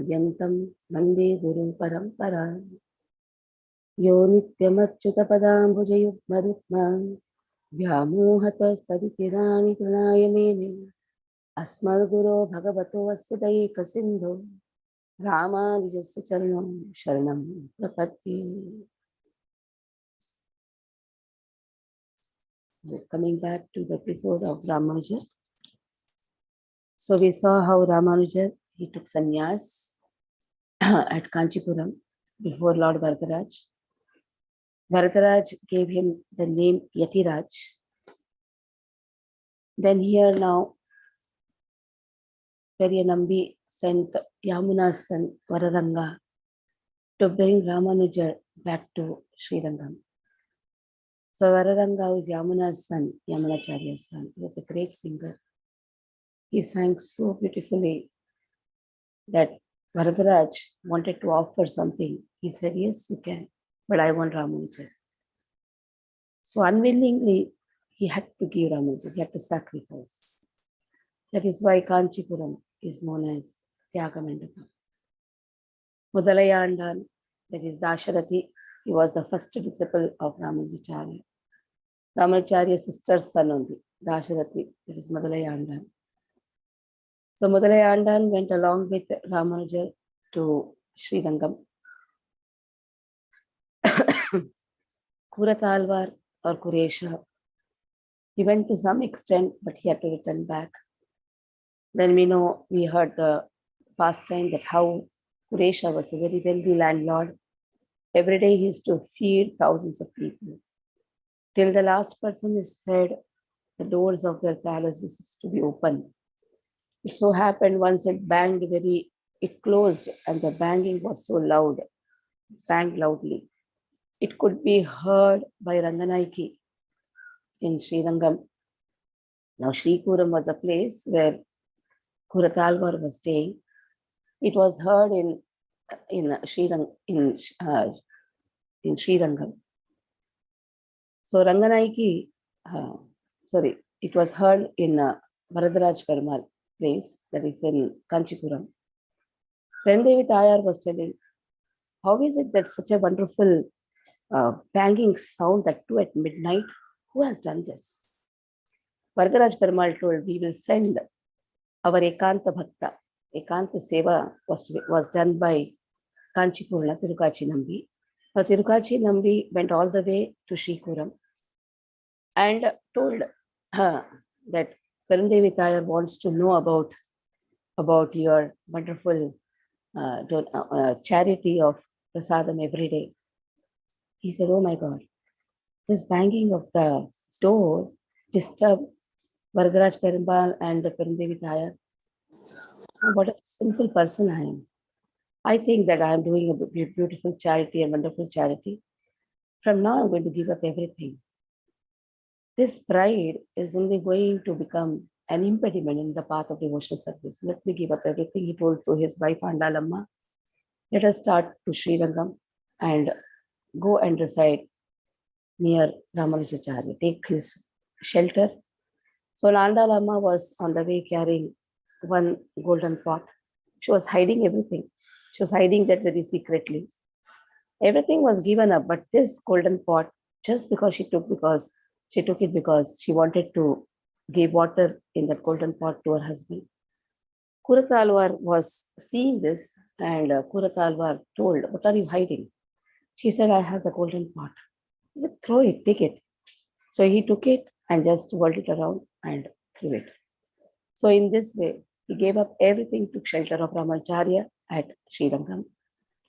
Puryantam Mande Guru Parampara Yo Nityamachyutapadaambujayugmarukma Vyamohatastaditirani Trunayamene Asmadguru Bhagavato Vasidayikasindho Ramanujasya Charanam Sharanam Prapatti. Coming back to the episode of Ramanuja. So we saw how Ramanuja, he took sannyas at Kanchipuram before Lord Varadaraj. Varadaraj gave him the name Yatiraj. Then here now, Periyanambi sent Yamuna's son Vararanga to bring Ramanuja back to Srirangam. So Vararanga is Yamuna's son, Ramanujacharya's son. He was a great singer. He sang so beautifully that Varadaraj wanted to offer something. He said, yes, you can, but I want Ramanuja. So unwillingly, he had to give Ramanuja. He had to sacrifice. That is why Kanchipuram is known as Tyagamandapa. Mudalayandan, that is Dasharati, he was the first disciple of Ramanujacharya. Ramanujacharya's sister's son only, Dasharati, that is Mudalayandan. So Mudalayandan went along with Ramanuja to Srirangam. Kuratalvar or Kuresha, he went to some extent, but he had to return back. Then we heard the past time that how Kuresha was a very wealthy landlord. Every day he used to feed thousands of people. Till the last person is fed, the doors of their palace used to be open. It so happened once it closed, and the banging was so loud, banged loudly. It could be heard by Ranganaiki in Srirangam. Now Srikuram was a place where Kuratalvar was staying. It was heard in Srirangam. So Ranganaiki, it was heard in Varadaraj Perumal place, that is in Kanchipuram. Pendevi Tayar was telling, how is it that such a wonderful banging sound that too at midnight? Who has done this? Varadaraj Perumal told, we will send our Ekanta Bhakta. Ekanta Seva was done by Kanchipurna, Tirukachi Nambi. Now Tirukachi Nambi went all the way to Srikuram and told her that Perandevi Tayar wants to know about your wonderful charity of prasadam every day. He said, oh my God, this banging of the door disturbed Varadaraj Perumal and the Perandevi Tayar. What a simple person I am. I think that I am doing a beautiful charity, a wonderful charity. From now I'm going to give up everything. This pride is only going to become an impediment in the path of devotional service. Let me give up everything, he told to his wife Andalamma. Let us start to Srirangam and go and reside near Ramanujacharya. Take his shelter. So Andalamma was on the way carrying one golden pot. She was hiding everything. She was hiding that very secretly. Everything was given up, but this golden pot, just because she took it because she wanted to give water in that golden pot to her husband. Kuratalvar was seeing this, and Kuratalvar told, what are you hiding? She said, I have the golden pot. He said, throw it, take it. So he took it and just whirled it around and threw it. So in this way, he gave up everything, took shelter of Ramanujacharya at Srirangam.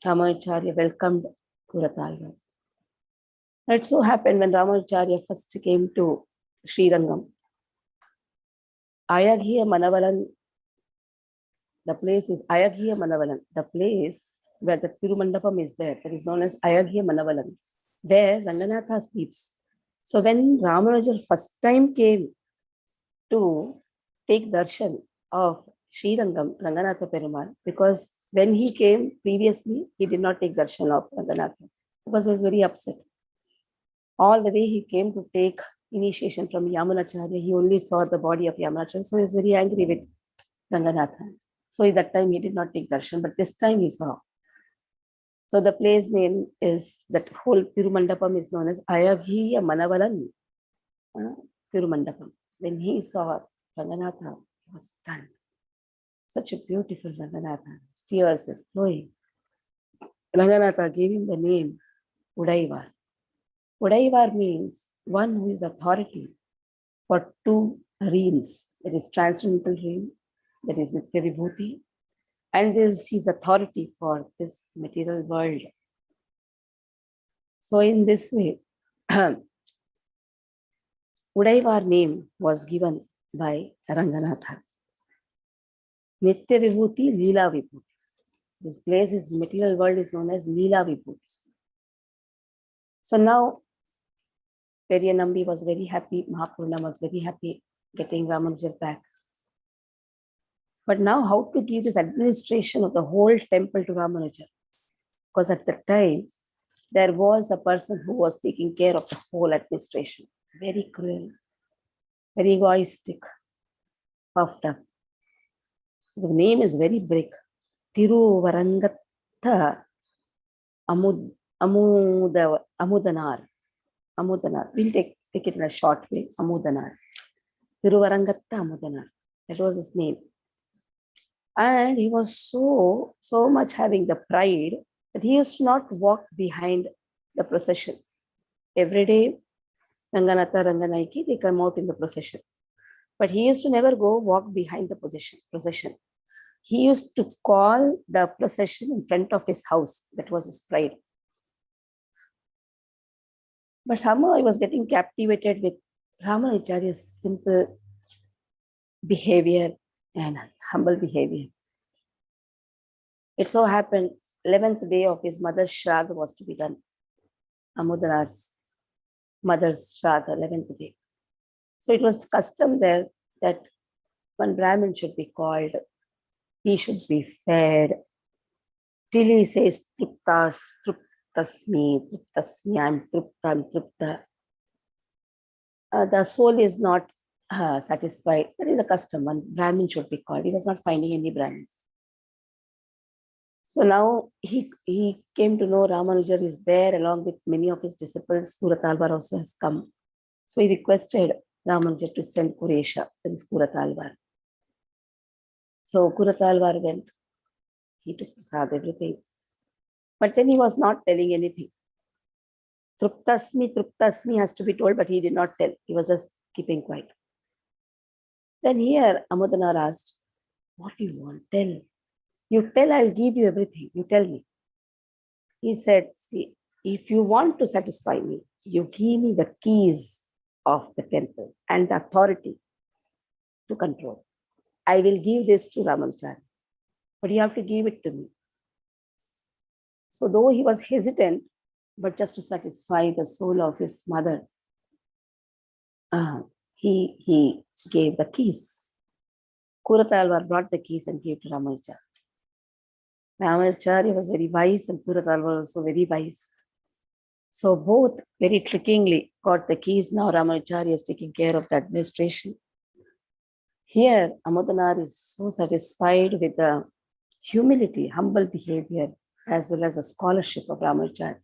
Ramanujacharya welcomed Kuratalvar. It so happened when Ramanujacharya first came to Srirangam, Ayaghiya Manavalan, the place is Ayaghiya Manavalan, the place where the Tirumandapam is there, that is known as Ayaghiya Manavalan, where Ranganatha sleeps. So when Ramanuja first time came to take darshan of Srirangam, Ranganatha Perumal, because when he came previously, he did not take darshan of Ranganatha because he was very upset. All the way he came to take initiation from Yamunacharya, he only saw the body of Yamunacharya, so he was very angry with Ranganatha. So at that time he did not take darshan, but this time he saw. So the place name is, that whole Tirumandapam is known as Ayabhiya Manavalan Tirumandapam. When he saw Ranganatha, he was stunned. Such a beautiful Ranganatha. His tears were flowing. Ranganatha gave him the name Udaivar. Udaivar means one who is authority for two realms. That is transcendental realm, that is Nitya Vibhuti, and this is authority for this material world. So in this way, Udaivar name was given by Ranganatha. Nitya Vibhuti, Leela Vibhuti. This place is material world is known as Leela Vibhuti. So now Periyanambi was very happy, Mahapurna was very happy getting Ramanujar back. But now how to give this administration of the whole temple to Ramanuja? Because at the time, there was a person who was taking care of the whole administration. Very cruel, very egoistic, puffed up. His name is very big. Tiruvarangatha Amudanar. Amudanar. We'll take it in a short way. Amudanar. Tiruvarangatha Amudanar. That was his name. And he was so much having the pride that he used to not walk behind the procession. Every day, Ranganatha, Ranganaiki, they come out in the procession. But he used to never go walk behind the procession. He used to call the procession in front of his house. That was his pride. But somehow I was getting captivated with Ramanujacharya's simple behavior and humble behavior. It so happened, 11th day of his mother's Shraddha was to be done. Amudanar's mother's Shraddha, 11th day. So it was custom there that one Brahmin should be called, he should be fed, till he says, Truptasmi, I'm Trupta. The soul is not satisfied. That is a custom. One Brahmin should be called. He was not finding any Brahmin. So now he came to know Ramanujar is there along with many of his disciples. Kuratalvar also has come. So he requested Ramanujar to send Kuresha, that is Kuratalvar. So Kuratalvar went. He took prasad, everything. But then he was not telling anything. Truptasmi has to be told, but he did not tell. He was just keeping quiet. Then here Amudanar asked, what do you want? Tell. You tell, I'll give you everything. You tell me. He said, see, if you want to satisfy me, you give me the keys of the temple and the authority to control. I will give this to Ramanujacharya, but you have to give it to me. So though he was hesitant, but just to satisfy the soul of his mother, he gave the keys. Kuratalvar brought the keys and gave to Ramanujacharya. Ramanujacharya was very wise and Kuratalvar was also very wise. So both very trickingly got the keys. Now Ramanujacharya is taking care of the administration. Here, Amudanar is so satisfied with the humility, humble behavior, as well as the scholarship of Ramanujacharya,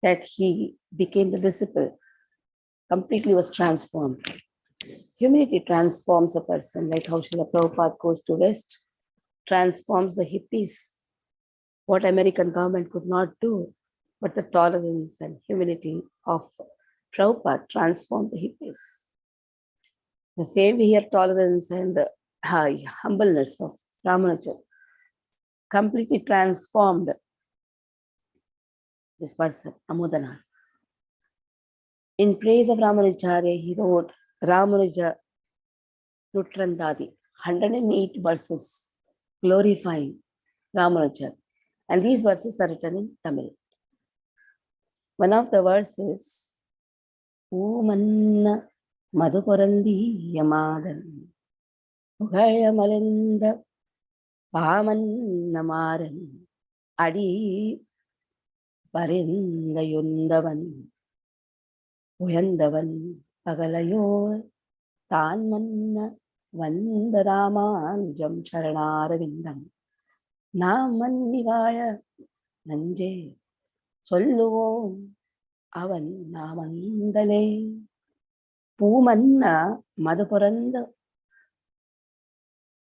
that he became the disciple, completely was transformed. Humility transforms a person, like how Srila Prabhupada goes to West, transforms the hippies. What American government could not do, but the tolerance and humility of Prabhupada transformed the hippies. The same here, tolerance and the humbleness of Ramanuja completely transformed this person, Amudanar. In praise of Ramanujacharya, he wrote Ramanuja Nutrandadi, 108 verses glorifying Ramanuja. And these verses are written in Tamil. One of the verses, Umanna Madhuparandi Yamadan Ugayamalinda Pamanamaran Adi Parinda Yundavan Uyandavan Pagalayor Tanmanna Vanda Ramanujam Charanaravindam Namanivaya Nanje Solluvom Avan Namandale Pumanna Madhupuranda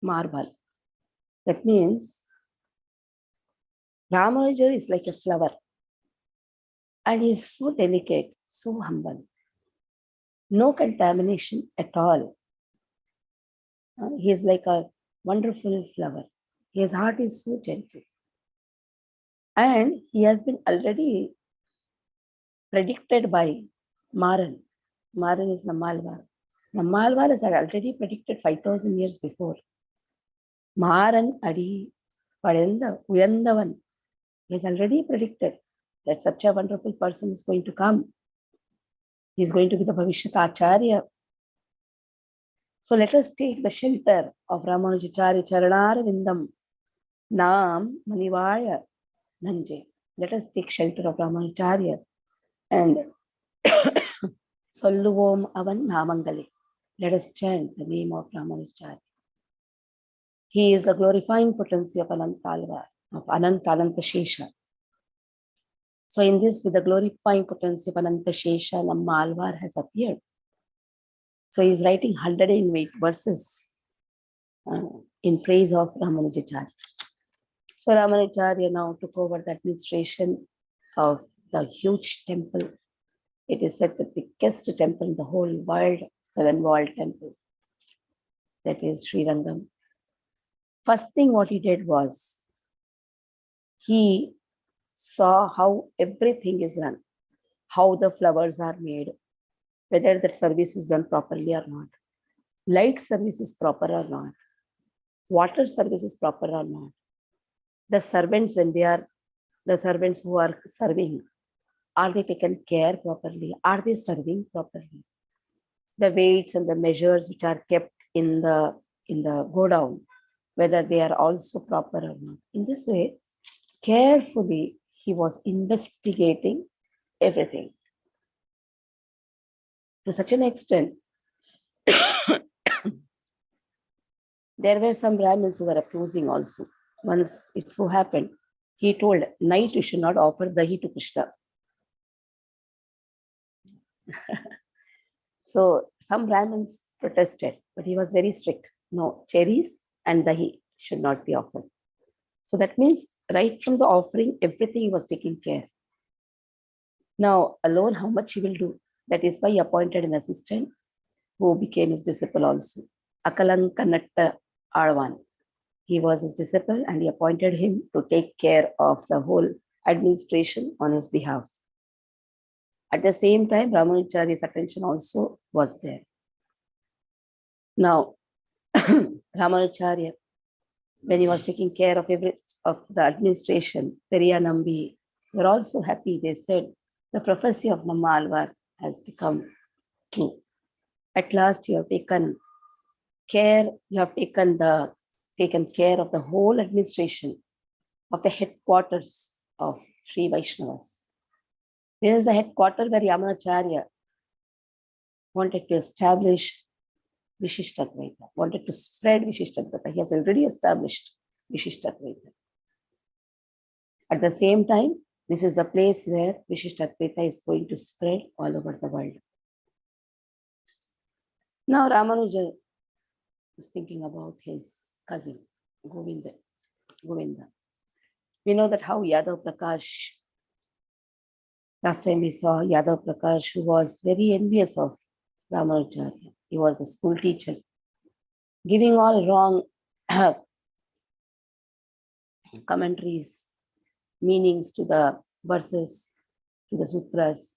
Marble. That means Ramanuja is like a flower and he is so delicate, so humble. No contamination at all. He is like a wonderful flower. His heart is so gentle. And he has been already predicted by Maran. Maran is Nammalvar. Nammalvar has already predicted 5,000 years before. Maran Adi Padenda Uyandavan. He has already predicted that such a wonderful person is going to come. He is going to be the Bhavishyat Acharya. So let us take the shelter of Ramanujacharya Charanarvindam Nam Manivaya Nanje. Let us take shelter of Ramanujacharya and Solluvom Avan Namangale. Let us chant the name of Ramanujacharya. He is the glorifying potency of Anantalva, of Ananta Shesha. So in this, with the glorifying potency of Ananta Shesha, Nammalvar has appeared. So he is writing 108 verses in praise of Ramanujacharya. So Ramanujacharya now took over the administration of the huge temple. It is said the biggest temple in the whole world, 7-walled temple. That is Sri Rangam. First thing what he did was, he saw how everything is run, how the flowers are made, whether that service is done properly or not, light service is proper or not, water service is proper or not, the servants, when they are the servants who are serving, are they taken care properly? Are they serving properly? The weights and the measures which are kept in the go down, whether they are also proper or not. In this way, carefully he was investigating everything. To such an extent, there were some Brahmins who were opposing also. Once it so happened, he told, night you should not offer dahi to Krishna. So some Brahmins protested, but he was very strict. No, cherries and dahi should not be offered. So that means right from the offering, everything he was taking care. Now, alone, how much he will do? That is why he appointed an assistant who became his disciple also. Akalankanatta Arvan. He was his disciple and he appointed him to take care of the whole administration on his behalf. At the same time, Ramanujacharya's attention also was there. Now, Ramanujacharya, when he was taking care of the administration, Periyanambi were also happy. They said, the prophecy of Nammalvar has become true. At last, you have taken care, taken care of the whole administration of the headquarters of Sri Vaishnavas. This is the headquarters where Ramanujacharya wanted to establish Vishishtaadvaita, wanted to spread Vishishtaadvaita. He has already established Vishishtaadvaita. At the same time, this is the place where Vishishtaadvaita is going to spread all over the world. Now Ramanuja was thinking about his cousin, Govinda. We know that how Yadav Prakash, last time we saw Yadav Prakash, who was very envious of Ramanujacharya. He was a school teacher, giving all wrong commentaries, meanings to the verses, to the sutras.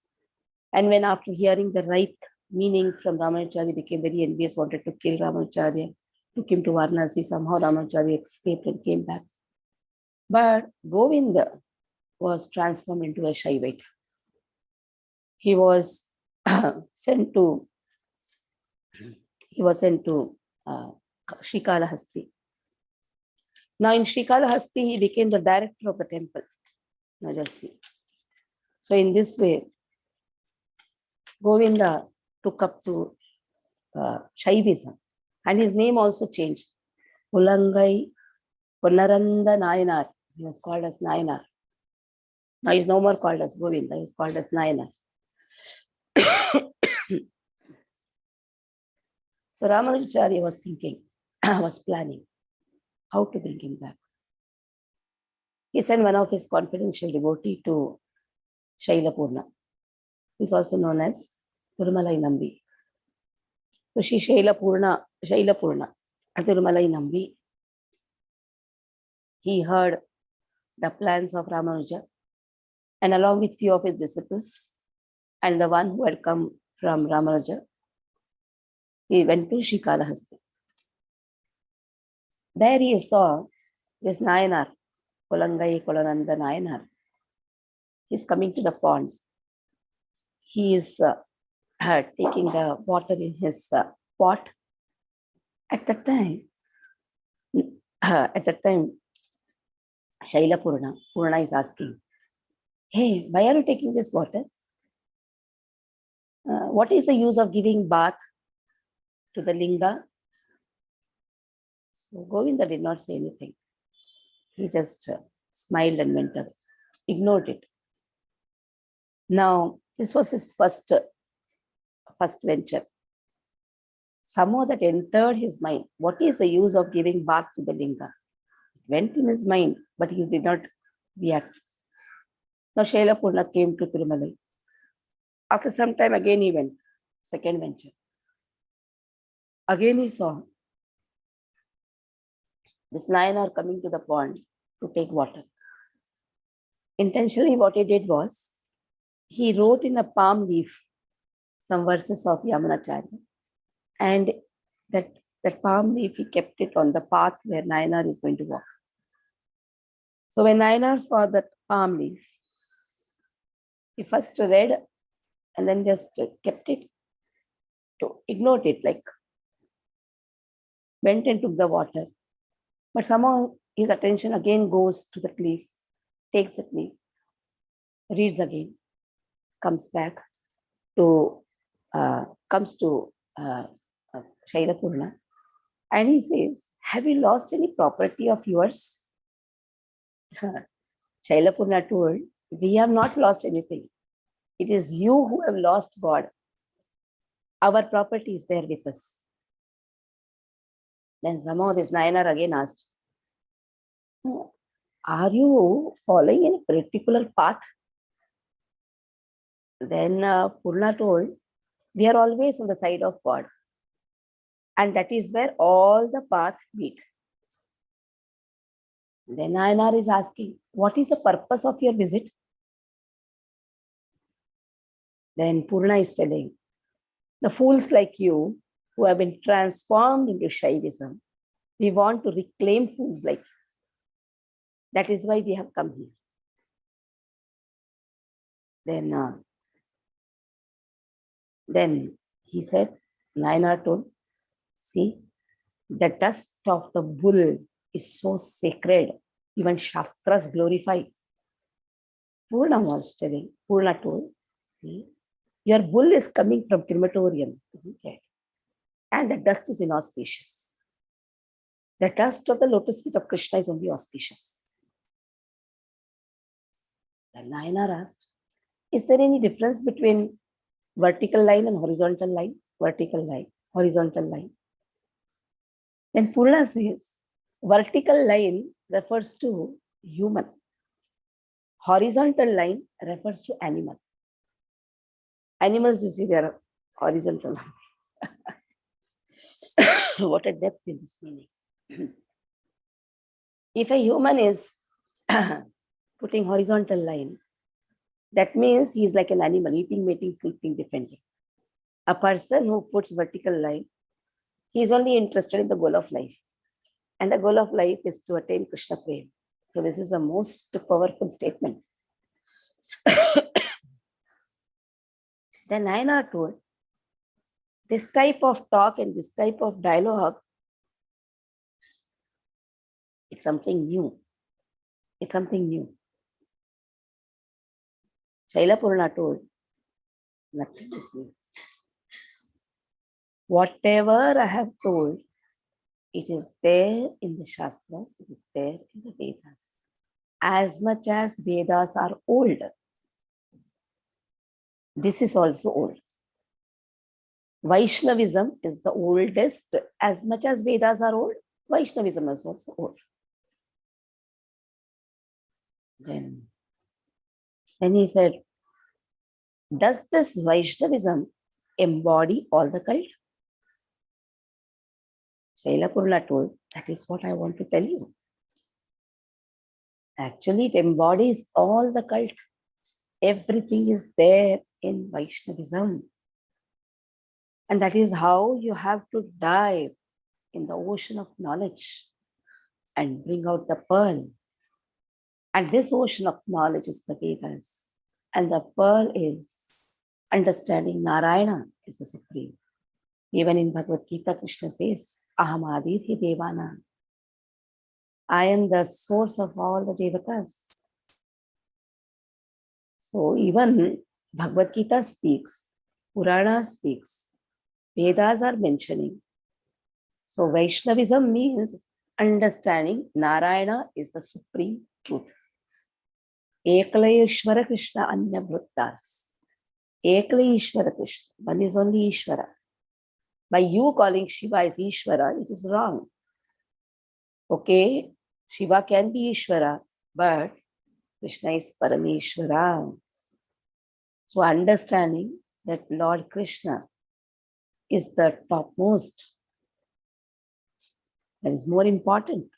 And when after hearing the right meaning from Ramanujacharya, became very envious, wanted to kill Ramanujacharya, took him to Varanasi. Somehow Ramanujacharya escaped and came back. But Govinda was transformed into a Shaivite. He was sent to Srikalahasti. Now in Srikalahasti, he became the director of the temple, Najasti. So in this way, Govinda took up to Shaivism. And his name also changed. Ulangai Punaranda Nayanar. He was called as Nayanar. Now he's no more called as Govinda, he's called as Nayanar. So Ramanujacharya was thinking, was planning how to bring him back. He sent one of his confidential devotee to Shailapurna, who is also known as Tirumalai Nambi. So she Shailapurna, Tirumalai Nambi, he heard the plans of Ramanuja, and along with few of his disciples and the one who had come from Ramanuja, he went to Srikalahasti. There he saw this Nayanar, Kolangai Kolananda Nayanar. He is coming to the pond. He is taking the water in his pot. At that time, Purna is asking, "Hey, why are you taking this water? What is the use of giving bath to the linga?" So Govinda did not say anything. He just smiled and went away, ignored it. Now, this was his first venture. Somehow that entered his mind. What is the use of giving bath to the linga? It went in his mind, but he did not react. Now Shailapurna came to Tirumalai. After some time, again he went, second venture. Again he saw this Nayanar coming to the pond to take water. Intentionally, what he did was, he wrote in a palm leaf some verses of Ramanujacharya, and that palm leaf, he kept it on the path where Nayanar is going to walk. So when Nayanar saw that palm leaf, he first read and then just kept it, to ignored it, like went and took the water. But somehow his attention again goes to the leaf, takes the leaf, reads again, comes back to, Shailapurna, and he says, "Have you lost any property of yours?" Shailapurna told, "We have not lost anything. It is you who have lost God. Our property is there with us." Then somehow this Nayanar again asked, "Are you following any particular path?" Then Purna told, "We are always on the side of God. And that is where all the paths meet." Then Nayanar is asking, "What is the purpose of your visit?" Then Purna is telling, "The fools like you who have been transformed into Shaivism, we want to reclaim fools like you. That is why we have come here." Then he said, Nayanar told, "See, the dust of the bull is so sacred, even Shastras glorify." Purna told, "See, your bull is coming from crematorium, isn't it? And the dust is inauspicious. The dust of the lotus feet of Krishna is only auspicious." Then Nayanar asked, "Is there any difference between vertical line and horizontal line?" Vertical line, horizontal line. Then Purna says, vertical line refers to human. Horizontal line refers to animal. Animals, you see, they are horizontal. What a depth in this meaning. If a human is putting horizontal line, that means he is like an animal, eating, mating, sleeping, defending. A person who puts vertical line, he is only interested in the goal of life. And the goal of life is to attain Krishna Prem. So this is a most powerful statement. Then Nayanar told, this type of talk and this type of dialogue, it's something new. It's something new. Shailapurna told, nothing is new. Whatever I have told, It is there in the Shastras, it is there in the Vedas. As much as Vedas are old, this is also old. Vaishnavism is the oldest. As much as Vedas are old, Vaishnavism is also old. Then he said, does this Vaishnavism embody all the cult? Shaila Purla told, that is what I want to tell you. Actually, it embodies all the cult. Everything is there in Vaishnavism. And that is how you have to dive in the ocean of knowledge and bring out the pearl. And this ocean of knowledge is the Vedas. And the pearl is understanding Narayana is the Supreme. Even in Bhagavad Gita, Krishna says, Aham Aditya Devana. I am the source of all the Devatas. So even Bhagavad Gita speaks, Purana speaks, Vedas are mentioning. So Vaishnavism means understanding Narayana is the supreme truth. Ekala Ishvara Krishna Anya Vruttas. Ekala Ishvara Krishna. One is only Ishvara. By you calling Shiva as Ishvara, it is wrong. Okay, Shiva can be Ishvara, but Krishna is Parameshvara. So understanding that Lord Krishna is the topmost, that is more important.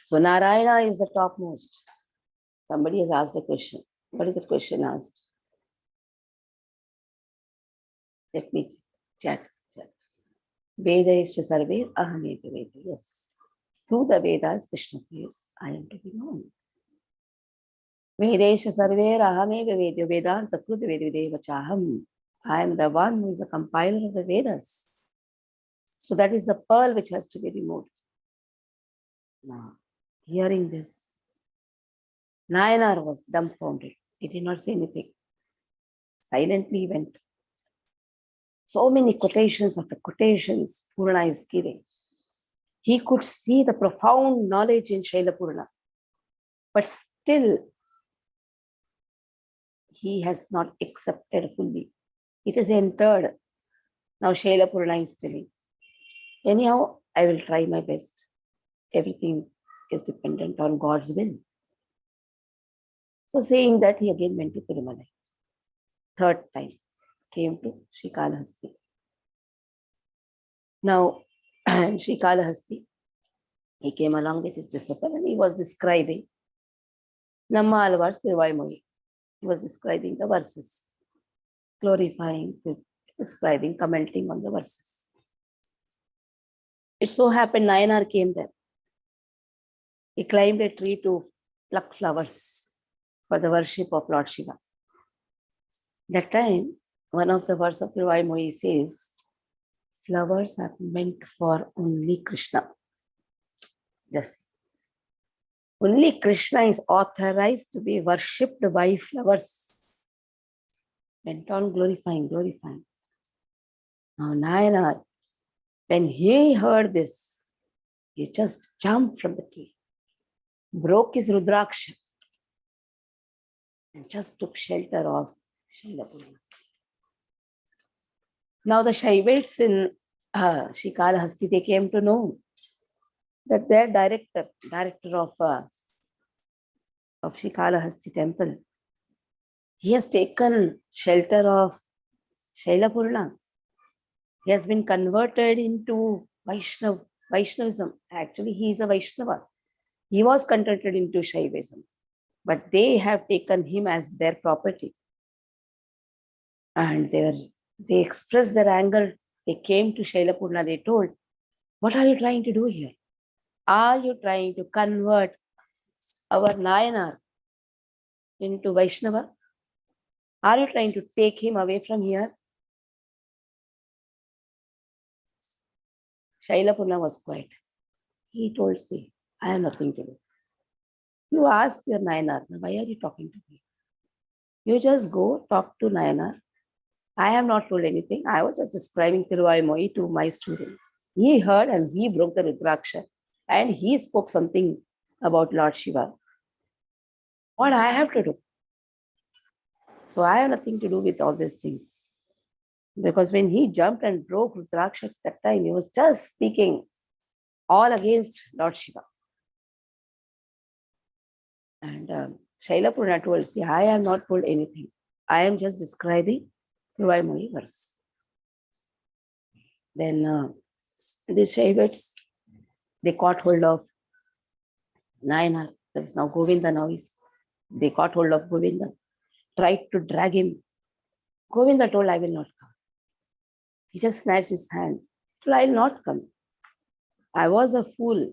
So Narayana is the topmost. Somebody has asked a question. What is the question asked? Let me chat. Vedayascha sarve ahameva Veda. Yes. Through the Vedas, Krishna says, I am to be known. Vedayascha sarve ahameva Veda. Vedanta krut Vedadeva chaham. I am the one who is the compiler of the Vedas. So that is the pearl which has to be removed. Now, hearing this, Nayanar was dumbfounded. He did not say anything. Silently went. So many quotations after quotations Purana is giving. He could see the profound knowledge in Shaila Purana, but still he has not accepted fully. It is entered. Now Shaila Purana is telling. Anyhow, I will try my best. Everything is dependent on God's will. So saying that, he again went to Tirumalai. Third time, came to Srikalahasti. Now, Srikalahasti, he came along with his disciple and he was describing Namma Alvar's Tiruvazhmozhi. He was describing the verses, glorifying, describing, commenting on the verses. It so happened Nayanar came there. He climbed a tree to pluck flowers for the worship of Lord Shiva. That time, one of the verses of Tiruvazhmozhi says, flowers are meant for only Krishna. Just only Krishna is authorized to be worshipped by flowers. Went on glorifying. Now Nayanar, when he heard this, he just jumped from the tree, broke his Rudraksha, and just took shelter of Shaila Purana. Now the Shaivites in Srikalahasti, they came to know that their director of Srikalahasti temple, he has taken shelter of Shaila Purana. He has been converted into Vaishnavism. Actually, he is a Vaishnava. He was converted into Shaivism, but they have taken him as their property. And they expressed their anger. They came to Shaila Purana. They told, what are you trying to do here? Are you trying to convert our Nayanar into Vaishnava? Are you trying to take him away from here? Shaila Purana was quiet. He told, see, I have nothing to do. You ask your Nayanar, why are you talking to me? You just go talk to Nayanar I have not told anything. I was just describing Tiruvaimozhi to my students. He heard and he broke the Rudraksha and he spoke something about Lord Shiva. What I have to do? So I have nothing to do with all these things. Because when he jumped and broke Rudraksha at that time, he was just speaking all against Lord Shiva. And Shailapurna told, see, I have not told anything. I am just describing Tiruvaimozhi verse. Then these Shaivites, they caught hold of Nayanar. There is now Govinda now is. They caught hold of Govinda, tried to drag him. Govinda told, I will not come. He just snatched his hand. Told, I will not come. I was a fool.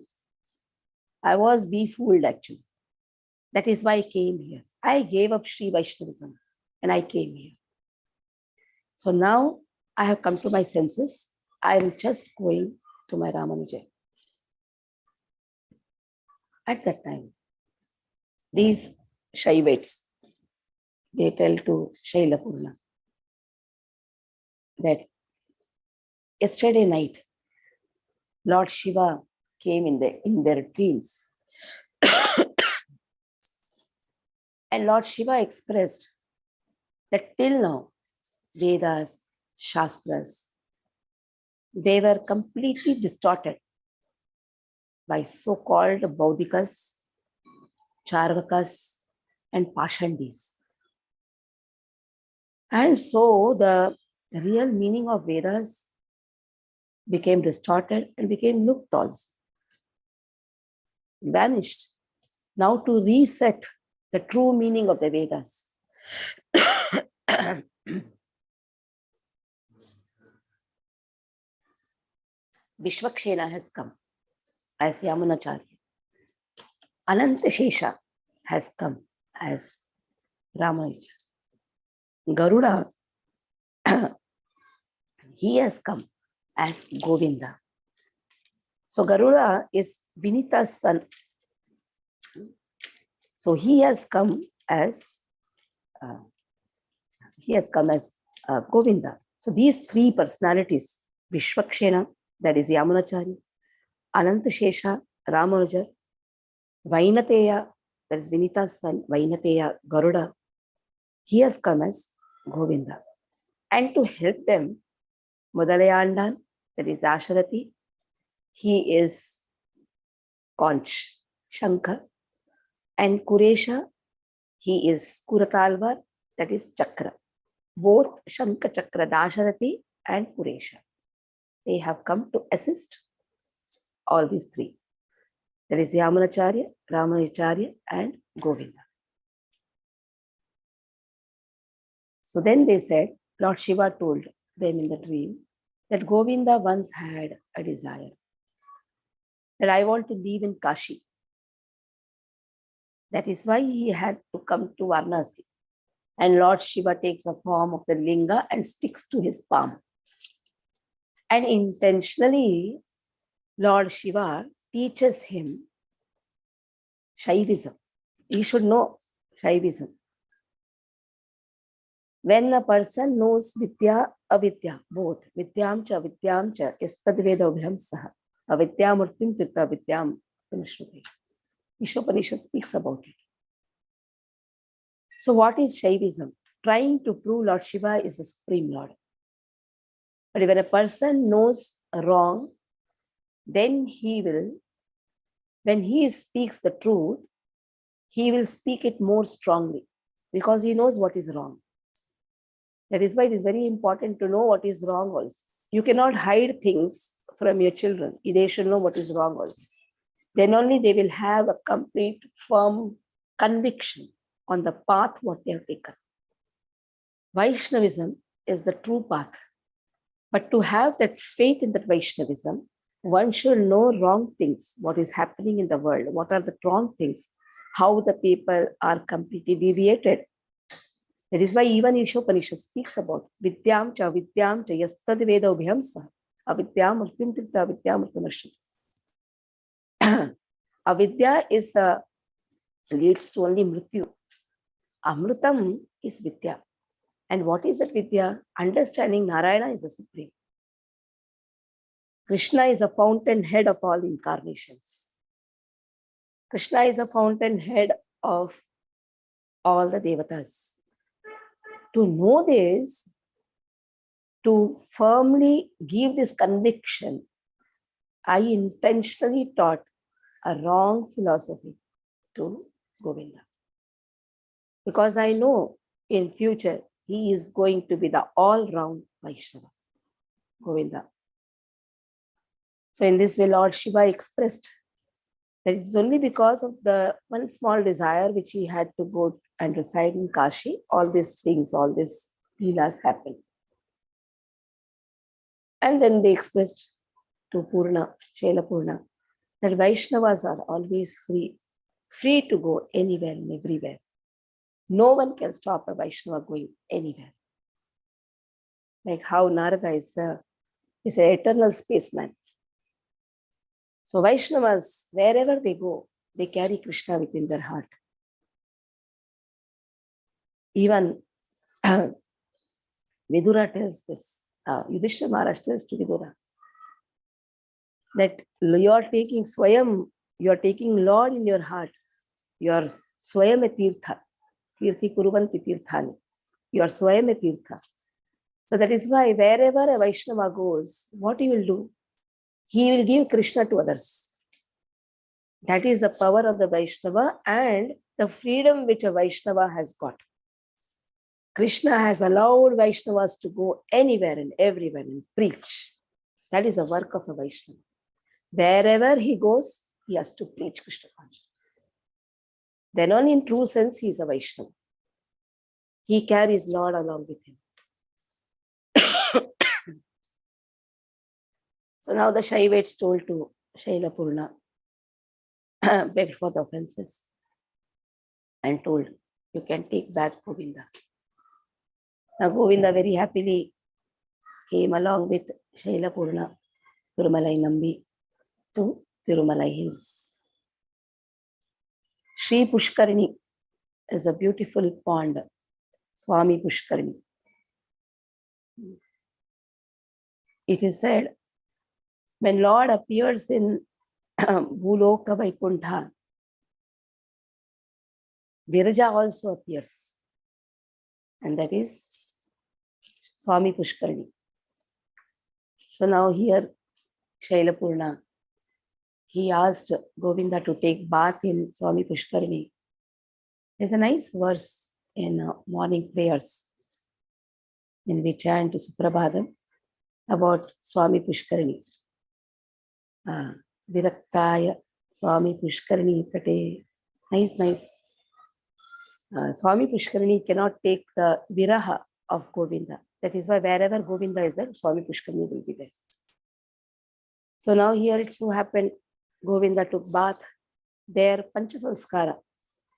I was befooled actually. That is why I came here. I gave up Sri Vaishnavism and I came here. So now I have come to my senses. I am just going to my Ramanujacharya. At that time, these Shaivites, they tell to Shailapurna that yesterday night, Lord Shiva came in their dreams. And Lord Shiva expressed that till now, Vedas, Shastras, they were completely distorted by so-called Baudikas, Charvakas, and Pashandis. And so the real meaning of Vedas became distorted and became looked also, vanished. Now to reset the true meaning of the Vedas. Vishwakshena has come as Yamunacharya. Anantashesha has come as Ramanuja. Garuda, he has come as Govinda. So Garuda is Vinita's son. So he has come as Govinda. So these three personalities, Vishwakshena, that is Yamunacharya, Anantashesha, Ramanuja, Vainateya, that is Vinita's son, Vainateya, Garuda, he has come as Govinda. And to help them, Mudalayandan, that is Dasharati, he is Conch, Shankar, and Kuresha, he is Kuratalvar, that is Chakra. Both Shankar, Chakra, Dasharati and Kuresha, they have come to assist all these three. That is Yamunacharya, Ramanujacharya, and Govinda. So then they said, Lord Shiva told them in the dream that Govinda once had a desire that I want to live in Kashi. That is why he had to come to Varanasi. And Lord Shiva takes a form of the linga and sticks to his palm. And intentionally, Lord Shiva teaches him Shaivism. He should know Shaivism. When a person knows Vidya, Avidya, both, Vidyam cha, Yastadveda Ubhyam Saha, Avidyam Murtim Tirtha Vidyam Tanashruti. Ishopanishad speaks about it. So what is Shaivism? Trying to prove Lord Shiva is the Supreme Lord. But when a person knows wrong, then he will, when he speaks the truth, he will speak it more strongly because he knows what is wrong. That is why it is very important to know what is wrong also. You cannot hide things from your children. They should know what is wrong also. Then only they will have a complete, firm conviction on the path what they have taken. Vaishnavism is the true path. But to have that faith in that Vaishnavism, one should know wrong things, what is happening in the world, what are the wrong things, how the people are completely deviated. That is why even Ishopanishad speaks about Vidyam cha, Yastadveda Ubhyam Saha, Avidyam Murtim Tirtha Vidyam Murtanashri. Avidya is leads to only Mrityu. Amrutam is Vidya. And what is that Vidya? Understanding Narayana is the supreme. Krishna is a fountainhead of all incarnations. Krishna is a fountainhead of all the devatas. To know this, to firmly give this conviction, I intentionally taught a wrong philosophy to Govinda. Because I know in future, he is going to be the all-round Vaishnava, Govinda. So in this way, Lord Shiva expressed that it's only because of the one small desire which he had to go and reside in Kashi, all these things, all these leelas happened. And then they expressed to Purna, Shaila Purna, that Vaishnavas are always free to go anywhere and everywhere. No one can stop a Vaishnava going anywhere. Like how Narada is an eternal spaceman. So Vaishnavas, wherever they go, they carry Krishna within their heart. Even Vidura tells this, Yudhishthira Maharaj tells to Vidura, that you are taking Swayam, you are taking Lord in your heart. You are Swayam Tirtha, Tirthi Kuruvanti Tirthani. You are Swayam Tirtha. So that is why wherever a Vaishnava goes, what he will do? He will give Krishna to others. That is the power of the Vaishnava and the freedom which a Vaishnava has got. Krishna has allowed Vaishnavas to go anywhere and everywhere and preach. That is the work of a Vaishnava. Wherever he goes, he has to preach Krishna consciousness. Then only in true sense he is a Vaishnava. He carries Lord along with him. So now the Shaivites told to Shaila Purna, begged for the offenses and told, you can take back Govinda. Now Govinda very happily came along with Shaila Purna, Tirumalai Nambi to Tirumalai Hills. Sri Pushkarini is a beautiful pond, Swami Pushkarini. It is said, when Lord appears in Bhuloka Vaikuntha, Viraja also appears. And that is Swami Pushkarini. So now here, Shaila Purna, he asked Govinda to take bath in Swami Pushkarini. There's a nice verse in morning prayers when we chant to Suprabhadam about Swami Pushkarini. Viraktaya Swami Pushkarini Tate. Nice. Swami Pushkarini cannot take the viraha of Govinda. That is why wherever Govinda is there, Swami Pushkarini will be there. So now here it so happened, Govinda took bath. There Panchasanskara,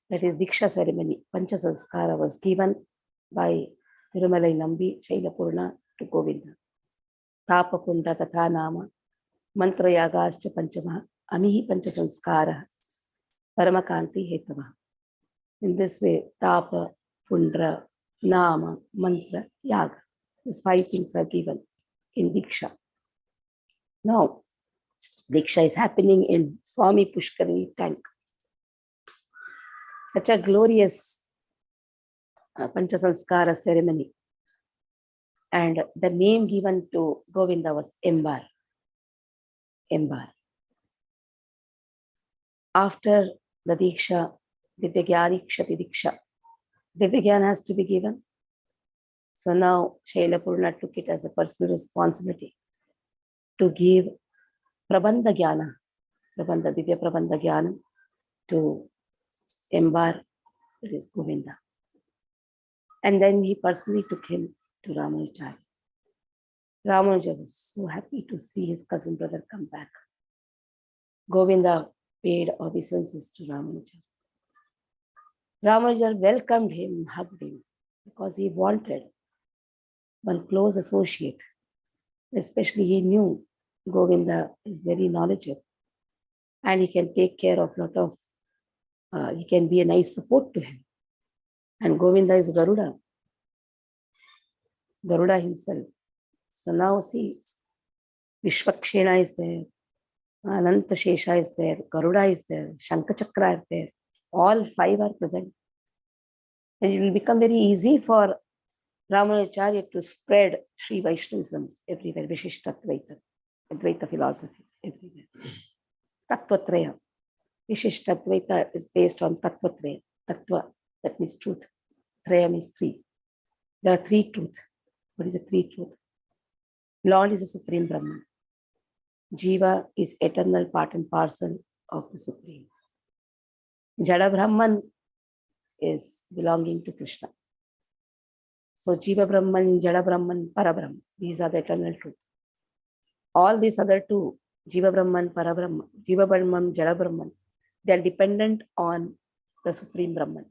that is Diksha ceremony, Panchasanskara was given by Tirumalai Nambi, Shaila Purna to Govinda. Tapa Punda Tatha Nama, Mantra Yagascha Panchama, Amihi Panchasanskara, Paramakanti Hetava. In this way, Tapa, Pundra, Nama, Mantra, Yaga. These 5 things are given in Diksha. Now, Diksha is happening in Swami Pushkarini tank. Such a glorious Panchasanskara ceremony. And the name given to Govinda was Embar. After the Diksha, Divyagyani Kshati Diksha, Divyagyan has to be given. So now Shaila Purna took it as a personal responsibility to give Prabandha Gyana, Divya Prabandha Gyana to Embar, that is Govinda. And then he personally took him to Ramanujacharaya. Ramanuja was so happy to see his cousin brother come back. Govinda paid obeisances to Ramanuja. Ramanuja welcomed him, hugged him, because he wanted one close associate. Especially he knew Govinda is very knowledgeable and he can take care of a lot of, he can be a nice support to him. And Govinda is Garuda. Garuda himself. So now see, Vishwakshena is there, Ananta Shesha is there, Garuda is there, Shankachakra is there. All five are present. And it will become very easy for Ramanujacharya to spread Sri Vaishnavism everywhere, Vishishtatvaita, Advaita philosophy everywhere. Tattvatraya. Vishishtatvaita is based on Tattvatraya. Tattva, that means truth. Traya means three. There are three truths. What is the three truth? Lord is the Supreme Brahman. Jiva is eternal part and parcel of the Supreme. Jada Brahman is belonging to Krishna. So Jiva Brahman, Jada Brahman, Parabrahman. These are the eternal truth. All these other two, Jiva Brahman, Parabrahman, Jiva Brahman, Jada Brahman, they are dependent on the Supreme Brahman.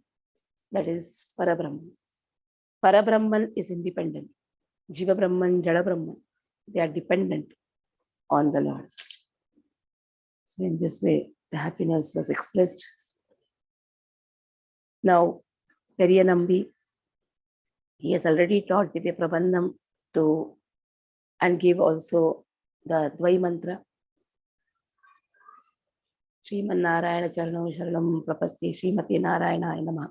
That is Parabrahman. Parabrahman is independent. Jiva Brahman, Jada Brahman, they are dependent on the Lord. So in this way, the happiness was expressed. Now, Periyanambi, he has already taught Divya Prabandham to and give also the Dvai Mantra. Sriman Narayana Charnam Sharanam Prapatti Srimati Narayana Namaha.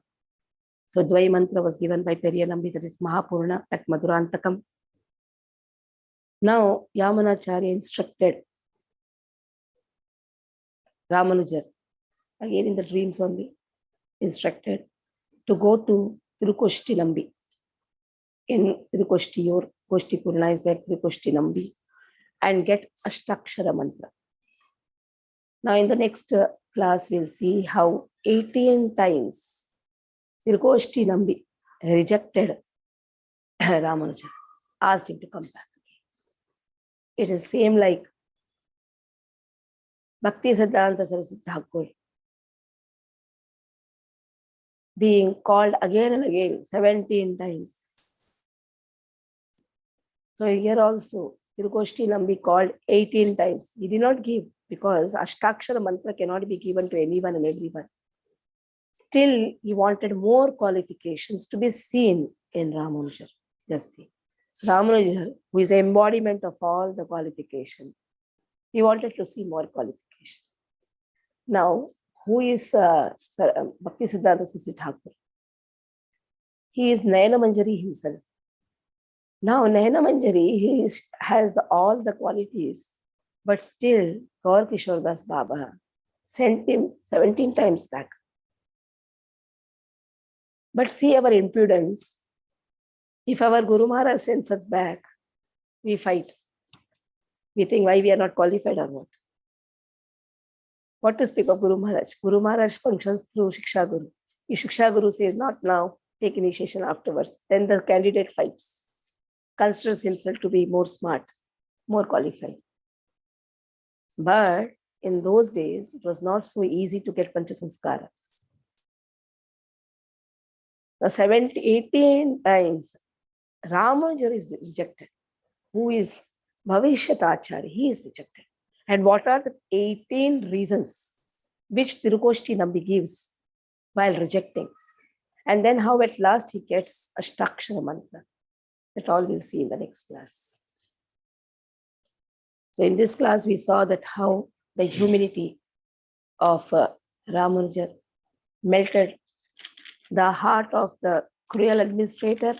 So Dvai Mantra was given by Periyanambi, that is Mahapurna at Madurantakam. Now Yamunacharya instructed Ramanujar, again in the dreams only, instructed to go to Tirukoshti Nambi. In Tirukoshti, or Koshti Purna is there, Tirukoshti Nambi, and get Ashtakshara Mantra. Now in the next class, we'll see how 18 times Tirukoshti Nambi rejected Ramanuja, asked him to come back. It is same like Bhakti Siddhanta Saraswati Thakur being called again and again 17 times. So here also, Tirukoshti Nambi called 18 times. He did not give because Ashtakshara Mantra cannot be given to anyone and everyone. Still, he wanted more qualifications to be seen in Ramanuja. Just see. Ramanuja, who is the embodiment of all the qualifications, he wanted to see more qualifications. Now, who is Bhakti Siddhanta Saraswati Thakur? He is Nayana Manjari himself. Now, Nayana Manjari, has all the qualities, but still, Gaur Kishore Das Baba sent him 17 times back. But see our impudence. If our Guru Maharaj sends us back, we fight. We think why we are not qualified or what. What to speak of Guru Maharaj? Guru Maharaj functions through Shiksha Guru. If Shiksha Guru says not now, take initiation afterwards, then the candidate fights, considers himself to be more smart, more qualified. But in those days, it was not so easy to get Panchasanskara. Now 18 times, Ramanuja is rejected. Who is Bhavishyat Acharya? He is rejected. And what are the 18 reasons which Tirukoshti Nambi gives while rejecting? And then how at last he gets Ashtakshara Mantra. That all we'll see in the next class. So in this class, we saw that how the humility of Ramanuja melted the heart of the cruel administrator,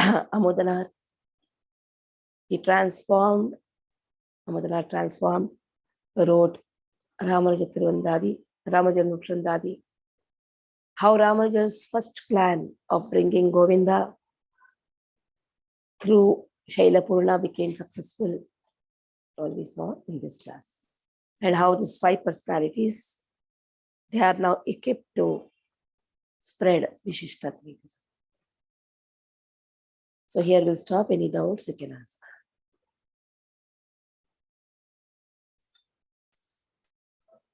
Amodanar. Amodanar transformed, wrote Ramanuja Tiruvandadi, Ramanuja Nutrandadi. How Ramanuja's first plan of bringing Govinda through Shailapurna became successful. All we saw in this class. And how these five personalities, they are now equipped to spread Vishishtatvaita. So here we'll stop. Any doubts you can ask.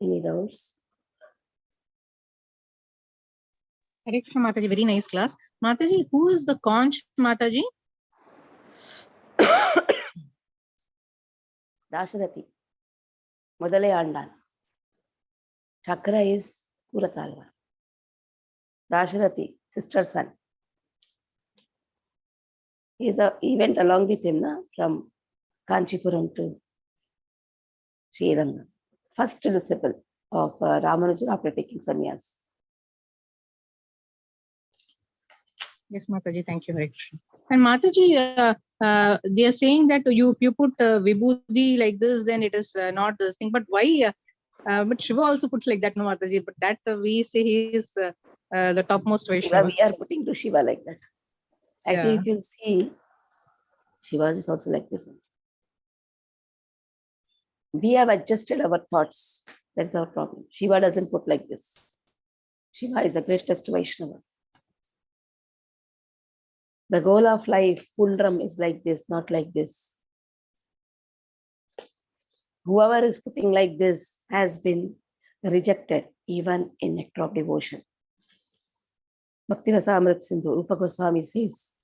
Any doubts? Hare Krishna Mataji, very nice class. Mataji, who is the conch Mataji? Dasarathi, Modale Andan. Chakra is Puratalva. Dasarathi, sister son. He went along with him from Kanchipuram to Sri Ranga. First disciple of Ramanujan after taking sannyas. Yes, Mataji, thank you, Hare Krishna. And Mataji, they are saying that if you put vibhuti like this, then it is not this thing. But why? But Shiva also puts like that, no, Mataji. But that we say he is the topmost Vaishnava. We are putting to Shiva like that. Actually, if you see, Shiva is also like this. We have adjusted our thoughts. That's our problem. Shiva doesn't put like this. Shiva is the greatest Vaishnava. The goal of life, Pundram, is like this, not like this. Whoever is putting like this has been rejected, even in nectar of devotion. Bhakti Rasa Amrit Sindhu, Rupa Goswami says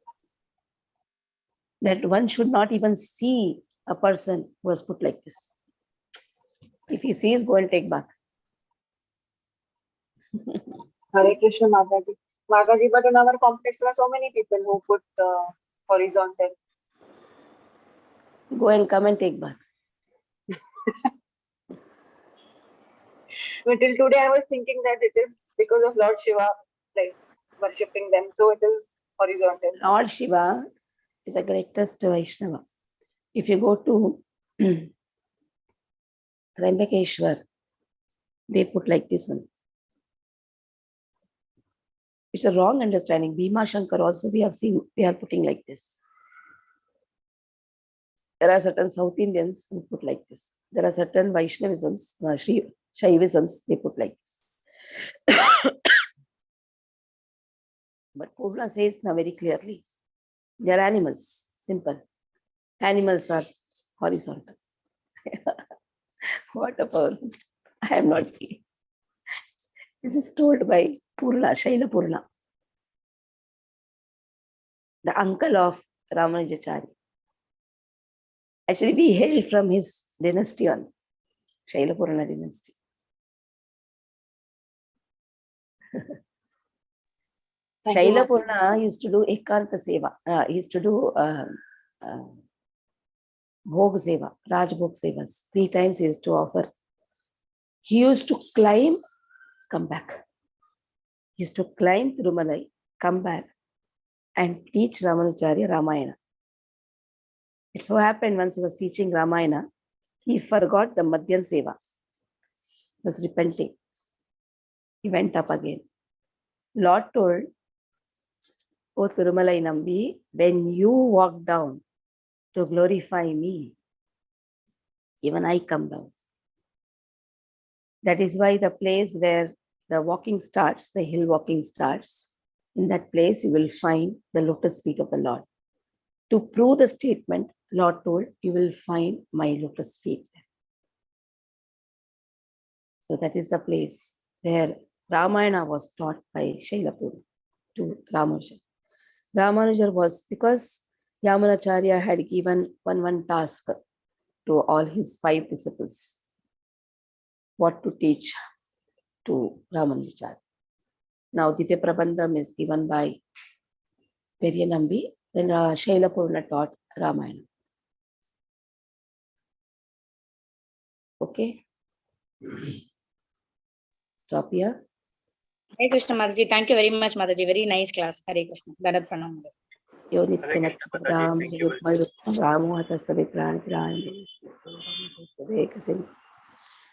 that one should not even see a person who has put like this. If he sees, go and take bath. Hare Krishna, Mataji. Mataji, but in our complex there are so many people who put horizontal. Go and come and take bath. But till today I was thinking that it is because of Lord Shiva, like worshipping them. So it is horizontal. Lord Shiva is the greatest Vaishnava. If you go to Trimbakeshwar, they put like this one. It's a wrong understanding. Bhima Shankar also we have seen, they are putting like this. There are certain South Indians who put like this. There are certain Vaishnavisms, Shaivisms, they put like this. But Purna says now very clearly, they are animals, simple. Animals are horizontal. What a power. I am not kidding. This is told by Purna, Shaila Purna, the uncle of Ramanujacharya. Actually, we hail from his dynasty on Shaila Purna dynasty. Shaila Purna used to do Ekanta Seva. He used to do Bhog Seva, Raj Bhog Sevas. 3 times he used to offer. He used to climb, come back. He used to climb Thirumalai, come back, and teach Ramanujacharya Ramayana. It so happened once he was teaching Ramayana, he forgot the Madhyan Seva. He was repenting. He went up again. Lord told, O Thirumalai Nambi, when you walk down to glorify me, even I come down. That is why the place where the walking starts, the hill walking starts, in that place you will find the lotus feet of the Lord. To prove the statement, Lord told, you will find my lotus feet. So that is the place where Ramayana was taught by Shailapur to Ramanujan. Ramanujan was, because Yamunacharya had given one task to all his 5 disciples, what to teach to Ramanujacharya. Now Divya Prabandham is given by Periyanambi, then Shailapurna taught Ramayana. Okay? Stop here. Hare Krishna, Mataji. Thank you very much, Mataji. Very nice class. Hare Krishna. Dandavat pranam. Yo Nityam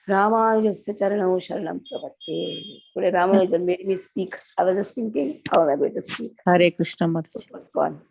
Ramanujasya Charanam Sharanam Pravatte. Today Ramanujan made me speak. I was just thinking, how am I going to speak? Hare Krishna, Mataji. It was gone.